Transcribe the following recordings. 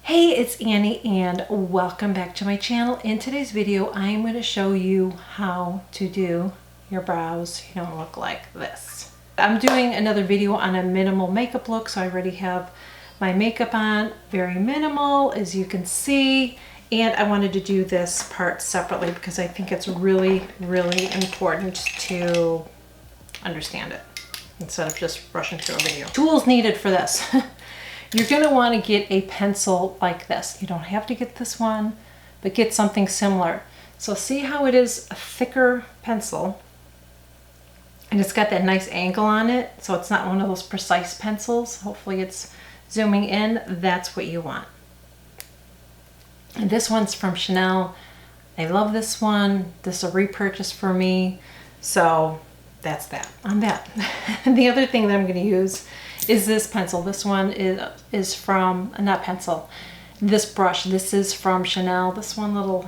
Hey, it's Annie and welcome back to my channel. In today's video, I am going to show you how to do your brows so you don't look like this. I'm doing another video on a minimal makeup look, so I already have my makeup on, very minimal as you can see. And I wanted to do this part separately because I think it's really, really important to understand it instead of just rushing through a video. Tools needed for this. You're going to want to get a pencil like this. You don't have to get this one, but get something similar. So see how it is a thicker pencil, and it's got that nice angle on it, so it's not one of those precise pencils. Hopefully it's zooming in. That's what you want. And this one's from Chanel. I love this one. This is a repurchase for me. So that's that on that. The other thing that I'm going to use is this pencil. This one is from, not pencil, this brush. This is from Chanel. This one little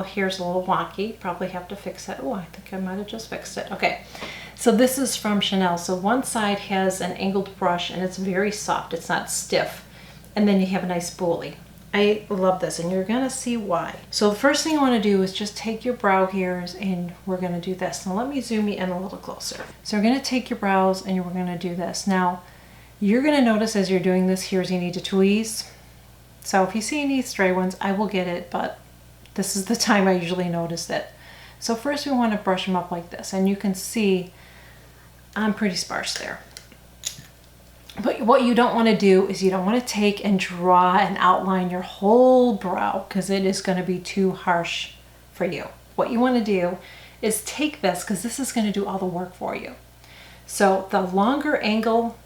here is a little wonky. Probably have to fix it. Oh, I think I might have just fixed it. Okay, so this is from Chanel. So one side has an angled brush and it's very soft. It's not stiff. And then you have a nice spoolie. I love this, and you're gonna see why. So the first thing you want to do is just take your brow hairs, and we're gonna do this. Now let me zoom you in a little closer. So we're gonna take your brows and we're gonna do this. Now you're gonna notice as you're doing this, here's you need to tweeze. So if you see any stray ones, I will get it, but this is the time I usually notice it. So first we want to brush them up like this, and you can see I'm pretty sparse there. But what you don't want to do is you don't want to take and draw and outline your whole brow, because it is going to be too harsh for you. What you want to do is take this, because this is going to do all the work for you. So the longer angle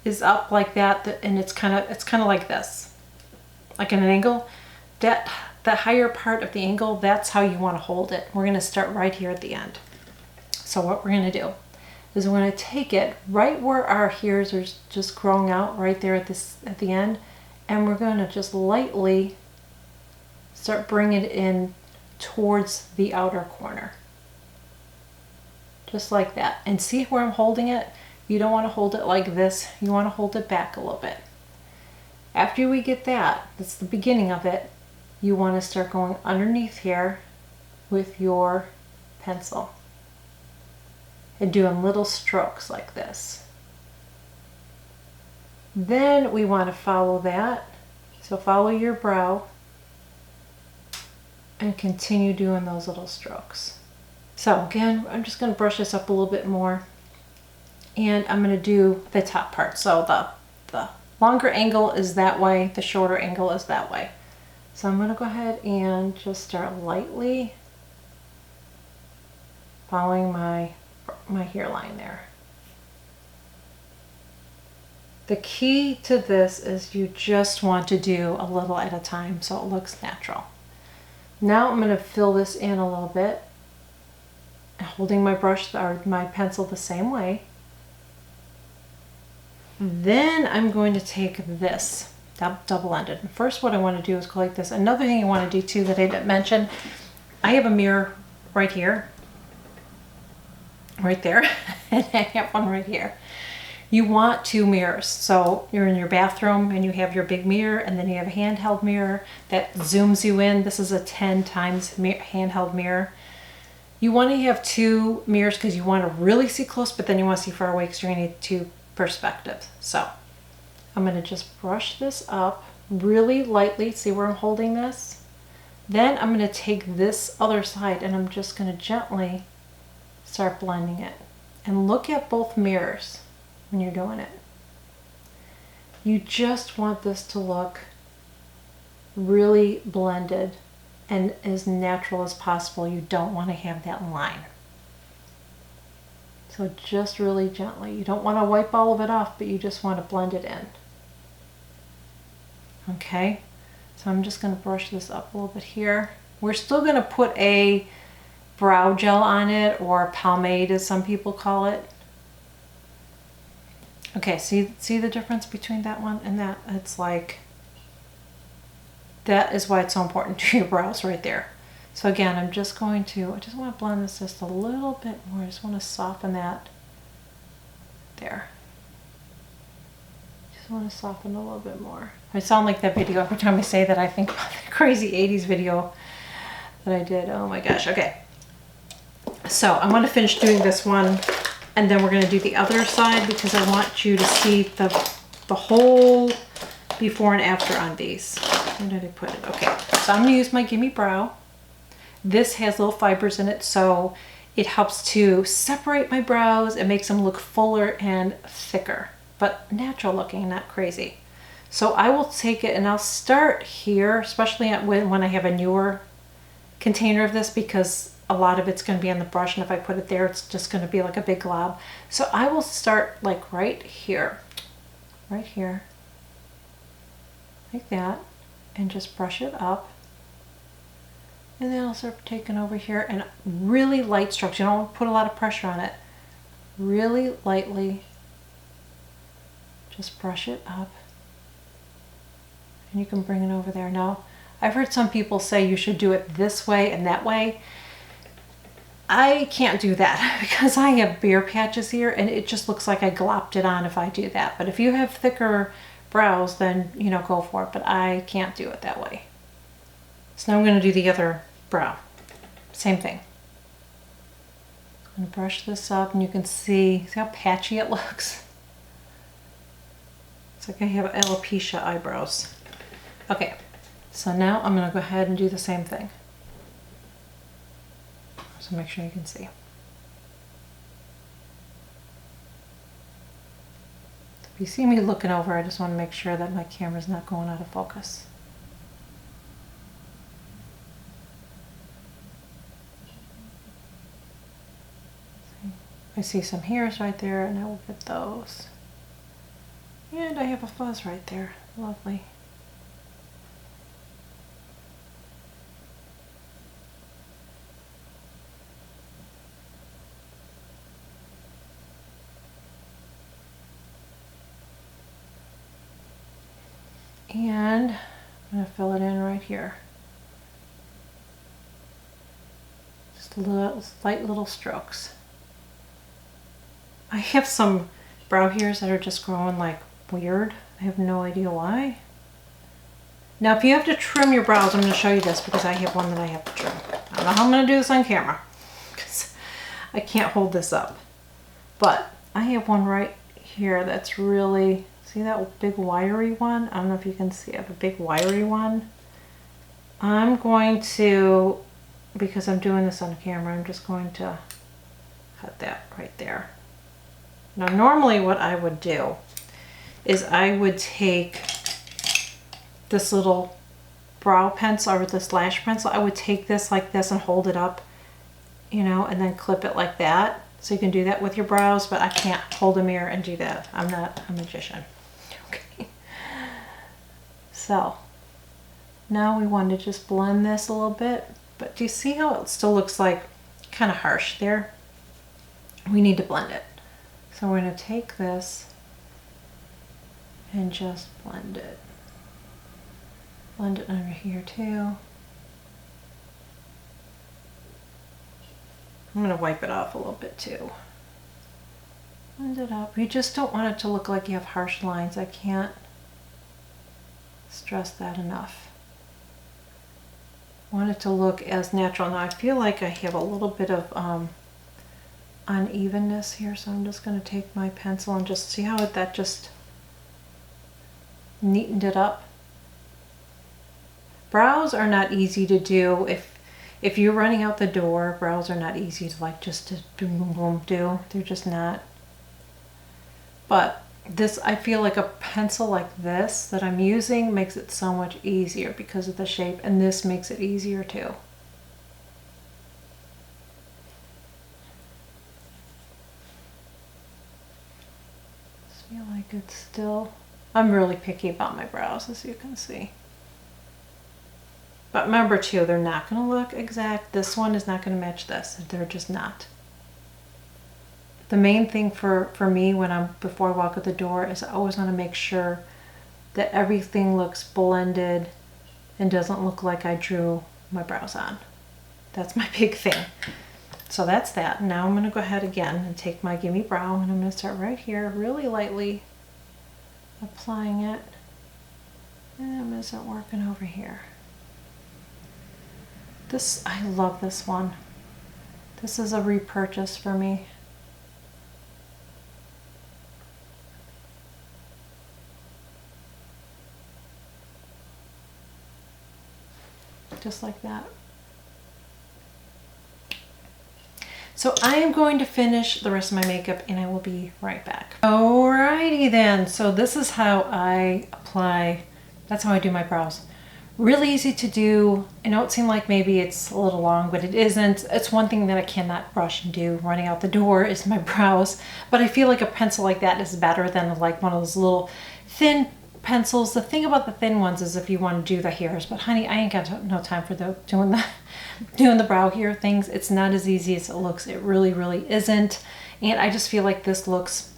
is up like that, and it's kind of like this, like an angle. That the higher part of the angle, that's how you want to hold it. We're going to start right here at the end. So what we're going to do is we're going to take it right where our hairs are just growing out, right there at the end, and we're going to just lightly start bringing it in towards the outer corner, just like that. And see where I'm holding it? You don't want to hold it like this. You want to hold it back a little bit. After we get that, that's the beginning of it, you want to start going underneath here with your pencil and doing little strokes like this. Then we want to follow that. So follow your brow and continue doing those little strokes. So again, I'm just going to brush this up a little bit more, and I'm going to do the top part. So the longer angle is that way, the shorter angle is that way. So I'm going to go ahead and just start lightly following my hairline there. The key to this is you just want to do a little at a time so it looks natural. Now I'm going to fill this in a little bit, holding my brush or my pencil the same way. Then I'm going to take this double-ended. First, what I want to do is go like this. Another thing I want to do too that I didn't mention, I have a mirror right here, right there, and I have one right here. You want two mirrors. So you're in your bathroom and you have your big mirror, and then you have a handheld mirror that zooms you in. This is a 10 times handheld mirror. You want to have two mirrors because you want to really see close, but then you want to see far away because you're going to need two perspectives. So I'm going to just brush this up really lightly. See where I'm holding this? Then I'm going to take this other side and I'm just going to gently start blending it. And look at both mirrors when you're doing it. You just want this to look really blended and as natural as possible. You don't want to have that line. So just really gently. You don't want to wipe all of it off, but you just want to blend it in. Okay, so I'm just going to brush this up a little bit here. We're still going to put a brow gel on it, or pomade as some people call it. Okay, see the difference between that one and that? It's like, that is why it's so important to your brows right there. So again, I just want to blend this just a little bit more. I just want to soften that there. Just I want to soften a little bit more. I sound like that video every time I say that. I think about the crazy 80s video that I did. Oh my gosh. Okay. So I'm going to finish doing this one, and then we're going to do the other side because I want you to see the whole before and after on these. Where did I put it? Okay. So I'm going to use my Gimmie Brow. This has little fibers in it, so it helps to separate my brows. It makes them look fuller and thicker, but natural looking, not crazy. So I will take it and I'll start here, especially when I have a newer container of this, because a lot of it's going to be on the brush, and if I put it there, it's just going to be like a big glob. So I will start like right here, like that, and just brush it up. And then I'll start taking over here, and really light strokes. You don't put a lot of pressure on it. Really lightly, just brush it up. And you can bring it over there. Now, I've heard some people say you should do it this way and that way. I can't do that because I have bare patches here, and it just looks like I glopped it on if I do that. But if you have thicker brows, then, you know, go for it. But I can't do it that way. So now I'm going to do the other brow. Same thing. I'm going to brush this up, and you can see how patchy it looks. It's like I have alopecia eyebrows. Okay, so now I'm going to go ahead and do the same thing. So make sure you can see. If you see me looking over, I just want to make sure that my camera's not going out of focus. I see some hairs right there, and I will get those. And I have a fuzz right there. Lovely. And I'm going to fill it in right here. Just little, slight little strokes. I have some brow hairs that are just growing like weird. I have no idea why. Now, if you have to trim your brows, I'm going to show you this because I have one that I have to trim. I don't know how I'm going to do this on camera because I can't hold this up. But I have one right here that's really, see that big wiry one? I don't know if you can see. I have a big wiry one. I'm going to, because I'm doing this on camera, I'm just going to cut that right there. Now, normally what I would do is I would take this little brow pencil or this lash pencil. I would take this like this and hold it up, you know, and then clip it like that. So you can do that with your brows, but I can't hold a mirror and do that. I'm not a magician. Okay. So now we want to just blend this a little bit, but do you see how it still looks like kind of harsh there? We need to blend it. So we're going to take this and just blend it. Blend it under here too. I'm going to wipe it off a little bit too. Blend it up. You just don't want it to look like you have harsh lines. I can't stress that enough. I want it to look as natural. Now I feel like I have a little bit of unevenness here, so I'm just going to take my pencil and just see how that just neatened it up. Brows are not easy to do. If you're running out the door, brows are not easy to like just to boom boom boom do. They're just not. But this, I feel like a pencil like this that I'm using makes it so much easier because of the shape, and this makes it easier too. I feel like it's still, I'm really picky about my brows, as you can see. But remember too, they're not going to look exact. This one is not going to match this. They're just not. The main thing for me before I walk out the door is I always want to make sure that everything looks blended and doesn't look like I drew my brows on. That's my big thing. So that's that. Now I'm going to go ahead again and take my Gimmie Brow, and I'm going to start right here really lightly applying it. And it isn't working over here. This, I love this one. This is a repurchase for me. Just like that. So I am going to finish the rest of my makeup and I will be right back. Alrighty then, so this is how I apply, that's how I do my brows. Really easy to do. I know it seemed like maybe it's a little long, but it isn't. It's one thing that I cannot rush and do running out the door is my brows, but I feel like a pencil like that is better than like one of those little thin pencils. The thing about the thin ones is if you want to do the hairs, but honey, I ain't got no time for doing the brow hair things. It's not as easy as it looks. It really, really isn't. And I just feel like this looks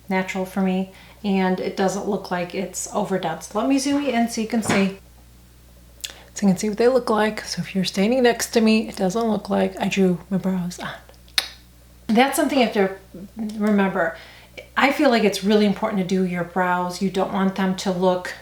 natural for me and it doesn't look like it's overdone. So let me zoom you in so you can see. So you can see what they look like. So if you're standing next to me, it doesn't look like I drew my brows on. That's something you have to remember. I feel like it's really important to do your brows. You don't want them to look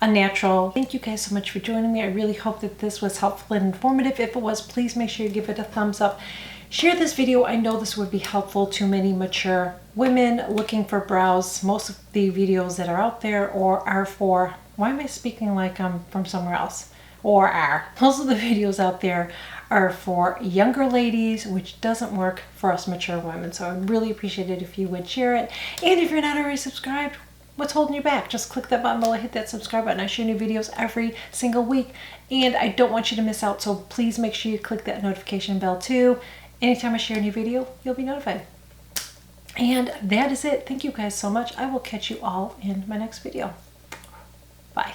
unnatural. Thank you guys so much for joining me. I really hope that this was helpful and informative. If it was, please make sure you give it a thumbs up. Share this video. I know this would be helpful to many mature women looking for brows. Most of the videos that are out there are for, why am I speaking like I'm from somewhere else? Most of the videos out there are for younger ladies, which doesn't work for us mature women. So I'd really appreciate it if you would share it. And if you're not already subscribed, what's holding you back? Just click that button below, hit that subscribe button. I share new videos every single week and I don't want you to miss out. So please make sure you click that notification bell too. Anytime I share a new video, you'll be notified. And that is it. Thank you guys so much. I will catch you all in my next video. Bye.